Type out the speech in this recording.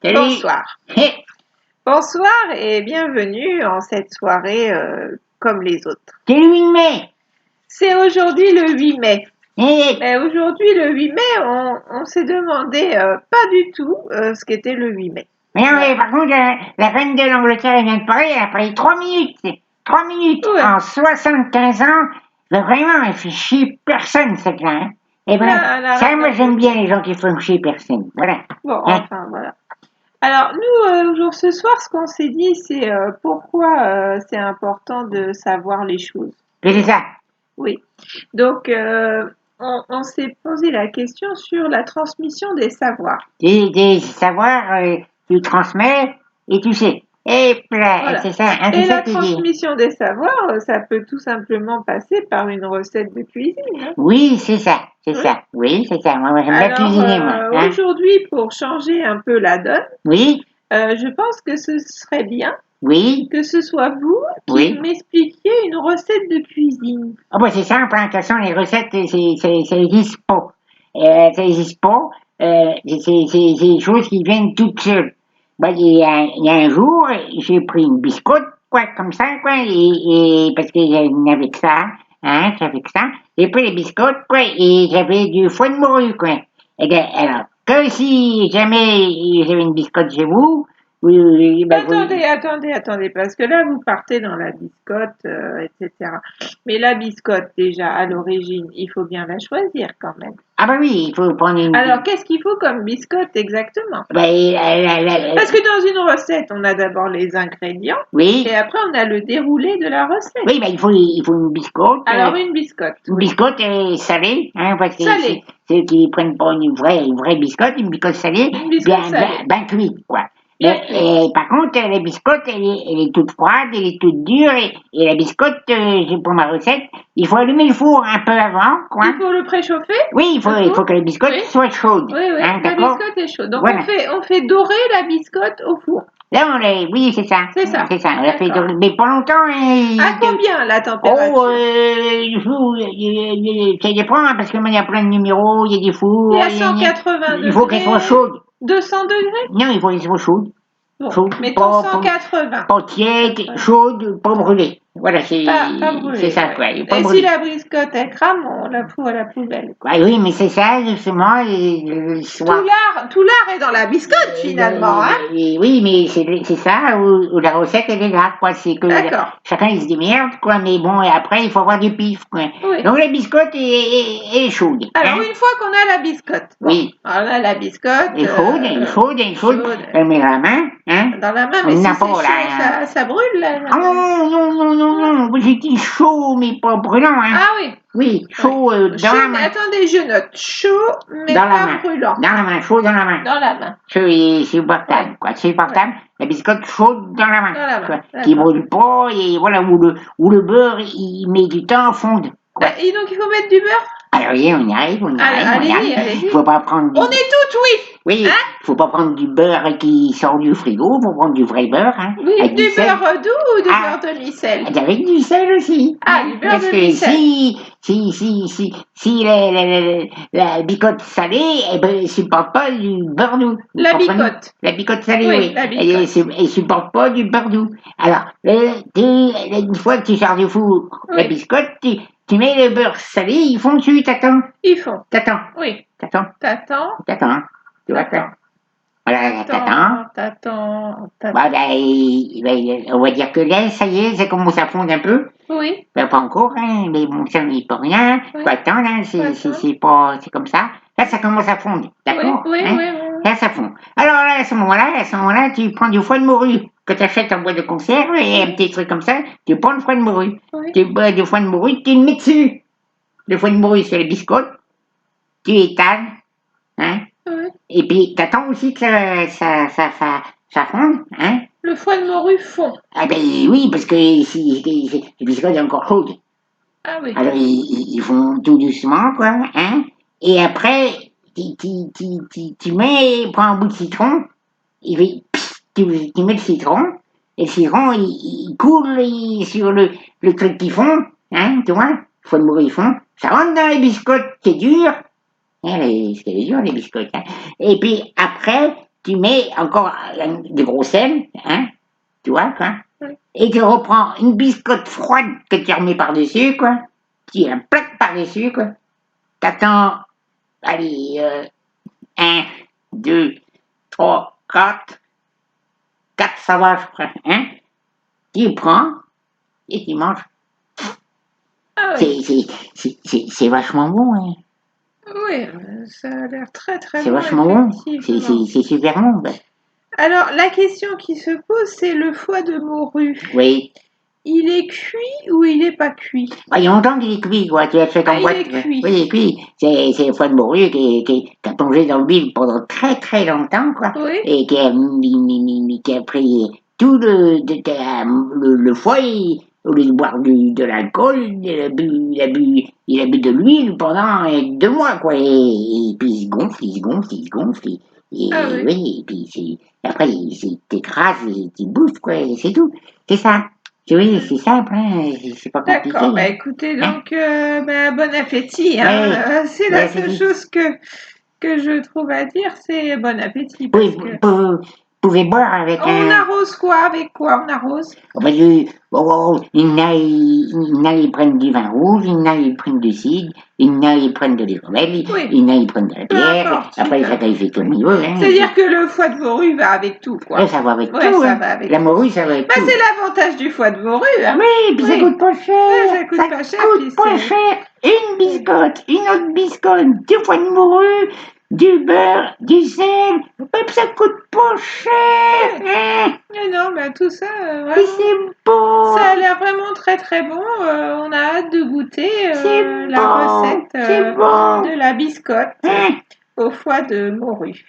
Salut. Bonsoir. Bonsoir et bienvenue en cette soirée comme les autres. C'est le 8 mai. C'est aujourd'hui le 8 mai. Eh, Mais aujourd'hui, le 8 mai, on s'est demandé pas du tout ce qu'était le 8 mai. mais non, mais par contre, la reine de l'Angleterre elle vient de parler, elle a parlé 3 minutes. 3 minutes Ouais. en 75 ans. Mais vraiment, elle fait chier personne, cette là. Hein. Eh ben, La ça, reine moi, j'aime d'Angleterre. bien les gens qui font chier personne. Voilà. Bon, Hein. enfin, voilà. Alors, nous, ce soir, ce qu'on s'est dit, c'est pourquoi c'est important de savoir les choses. C'est ça. Oui. Donc, on s'est posé la question sur la transmission des savoirs. Des savoirs, tu transmets et tu sais. Et voilà, Voilà. c'est ça. Hein, Et c'est ça la que tu dis. transmission des savoirs, ça peut tout simplement passer par une recette de cuisine. Hein. Oui, c'est ça. C'est Oui. ça. Oui, c'est ça. Moi, j'aime bien Alors, cuisiner, moi. Hein. aujourd'hui, pour changer un peu la donne, Oui, je pense que ce serait bien oui. que ce soit vous qui Oui. m'expliquiez une recette de cuisine. Ah bah c'est simple, hein. De toute façon, les recettes, ça n'existe pas. Ça n'existe pas. C'est des choses qui viennent toutes seules. Bah, il y a un jour, j'ai pris une biscotte, quoi, comme ça, quoi, et parce qu'il y avait que ça, hein, j'avais que ça. J'ai pris les biscottes, quoi, et j'avais du foie de morue, quoi. Et bien, alors, que si jamais j'avais une biscotte chez vous, Attendez, parce que là, vous partez dans la biscotte, etc. Mais la biscotte, déjà, à l'origine, il faut bien la choisir quand même. Ah bah oui, il faut prendre une... Alors, qu'est-ce qu'il faut comme biscotte exactement? Bah, Parce que dans une recette, on a d'abord les ingrédients oui. et après, on a le déroulé de la recette. Oui, bah, il faut une biscotte. Alors, une biscotte. Une Oui. biscotte salée, hein, parce que Salée. ceux qui prennent pas une vraie biscotte, une biscotte salée, Une biscotte salée. bien cuite, quoi. Bien Et par contre, la biscotte, elle est toute froide, elle est toute dure, et la biscotte, pour ma recette, il faut allumer le four un peu avant, quoi. Il faut le préchauffer. Oui, il faut que la biscotte Oui. soit chaude. Oui, Hein, la d'accord. biscotte est chaude. Donc, Voilà. on fait dorer la biscotte au four. Là, oui, c'est ça. C'est ça. C'est ça. On l'a fait, D'accord. mais pas longtemps. À combien la température? Oh, ça dépend, hein, parce que moi, il y a plein de numéros, il y a des fours. Il y a 180 Il faut qu'elle soit degrés. chaude. 200 degrés? Non, il faut qu'elle soit chaude. Bon, Chaude, mettons 180. pas tiède, chaude, pas brûlée. Voilà, Pas brûlée, c'est ça, ouais. quoi. Pas Et brûlée. si la biscotte elle crame, on la fout à la poubelle. Bah oui, mais c'est ça, justement, le soir. Tout l'art est dans la biscotte finalement, hein? Oui, mais c'est ça, où la recette, elle est là, quoi. C'est que D'accord. chacun, il se démerde, quoi. Mais bon, et après, il faut avoir du pif, quoi. Oui. Donc, la biscotte est chaude. Alors, hein. une fois qu'on a la biscotte, bon, Oui. on a la biscotte. Elle est chaude. Elle met la main, hein. Dans la main, On mais si n'a c'est pas, chaud, là, ça brûle là. Ah non, j'ai dit chaud, mais pas brûlant, hein. Ah oui. Oui, chaud dans Chaud, la mais main. attendez, je note. Chaud, mais Dans la pas main. brûlant. Dans la main, chaud dans la main. Dans la main. C'est supportable, quoi. C'est supportable. La biscotte chaude dans la main. Dans la main, quoi, d'accord. qui brûle pas, et voilà, où le beurre, il met du temps à fondre. quoi. Et donc, il faut mettre du beurre? Alors, oui, on y arrive. Allez-y. Faut pas prendre On est toutes oui. Oui, Hein? faut pas prendre du beurre qui sort du frigo, faut prendre du vrai beurre, hein. Oui, avec du sel. beurre doux ou du Ah. beurre demi-sel? Avec du sel aussi. Ah, du beurre Parce de que micelle. si la bicotte salée, eh ben, elle supporte pas du beurre doux. Vous La comprenez? bicotte. La bicotte salée, Oui, oui. la bicotte. Elle supporte pas du beurre doux. Alors, une fois que tu sors du four la Oui. biscotte, tu mets le beurre salé, ils font dessus, t'attends. Ils font. T'attends. Oui. T'attends. T'attends. Tu vas faire. Voilà, t'attends. Bah, on va dire que là, ça y est, ça commence à fondre un peu. Oui. Ben, pas encore, hein, mais bon, ça n'y peut rien. Oui. Faut attendre, hein, c'est comme ça. Là, ça commence à fondre, d'accord? Oui. Là, ça fond. Alors, là, à ce moment-là, tu prends du foie de morue que tu achètes en boîte de conserve et un petit truc comme ça, tu prends le foie de morue. Oui. Tu bois du foie de morue, tu le mets dessus. Le foie de morue sur les biscottes, tu étales, hein, Oui. et puis t'attends aussi que ça fonde, hein. Le foie de morue fond. Ah ben oui, parce que les biscottes sont encore chaudes. Ah oui. Alors, ils font tout doucement, quoi, hein. Et après, tu prends un bout de citron, tu mets le citron, et le citron, il coule sur le truc qui fond, hein, tu vois, il faut le mourir, ils fond. Ça rentre dans les biscottes, c'est dur. C'est dur, les biscottes, hein. Et puis, après, tu mets encore de gros sel, hein, tu vois, quoi. Oui. Et tu reprends une biscotte froide que tu remets par-dessus, quoi. Tu la plaques par-dessus, quoi. T'attends, allez, 1, 2, 3, 4. 4, ça va, je crois, hein. Tu prends et tu manges. Ah oui, C'est vachement bon, hein. oui, ça a l'air très très C'est bon, vachement bon. effectivement. C'est super bon. Ben. Alors, la question qui se pose, c'est le foie de morue. Oui. Il est cuit ou il n'est pas cuit? Bah, il y a longtemps qu'il est cuit, quoi. Tu l'achètes Ah, en il boîte. est cuit. Oui, il est cuit. C'est le foie de morue qui a plongé dans le vide pendant très très longtemps, quoi. Oui. Et qui a pris tout le foie. Au lieu de boire de l'alcool, il a bu de l'huile pendant 2 mois, quoi. Et puis il se gonfle, il se gonfle, il se gonfle. Ah Et oui. oui, et puis après il t'écrase, il te bouffe, quoi. Et c'est tout. C'est ça. Oui, c'est simple, hein. C'est pas compliqué, D'accord. Bah hein. écoutez, Hein? donc, bon appétit, hein. Ouais, C'est la seule vas-y. chose que je trouve à dire, c'est bon appétit, Vous parce que pouvez boire avec on un. arrose quoi? Avec quoi on arrose? Il y en a, ils prennent du vin rouge, il y en a, ils prennent du cidre, il y en a, ils prennent de l'hydromel, il Oui, y en a, ils prennent de la peu bière. importe. Après, chacun il fait comme il veut, hein. C'est-à-dire que le foie de morue va avec tout, Ouais, quoi. ça va avec Ouais, tout, ça hein. va avec La tout. morue, ça va avec Bah, tout. c'est l'avantage du foie de morue, hein. Oui, puis ça Oui. coûte pas Ouais, cher. ça coûte Ça pas cher, puis coûte pas c'est. cher. Une biscotte, une autre biscotte, du foie de morue, du beurre, du sel. Même ça coûte pas cher. Ouais. Hein. Mais non, bah, tout ça, Et vraiment. c'est bon. Ça a l'air vraiment très très bon. On a hâte de goûter C'est la bon. recette C'est bon. de la biscotte Hein. au foie de morue.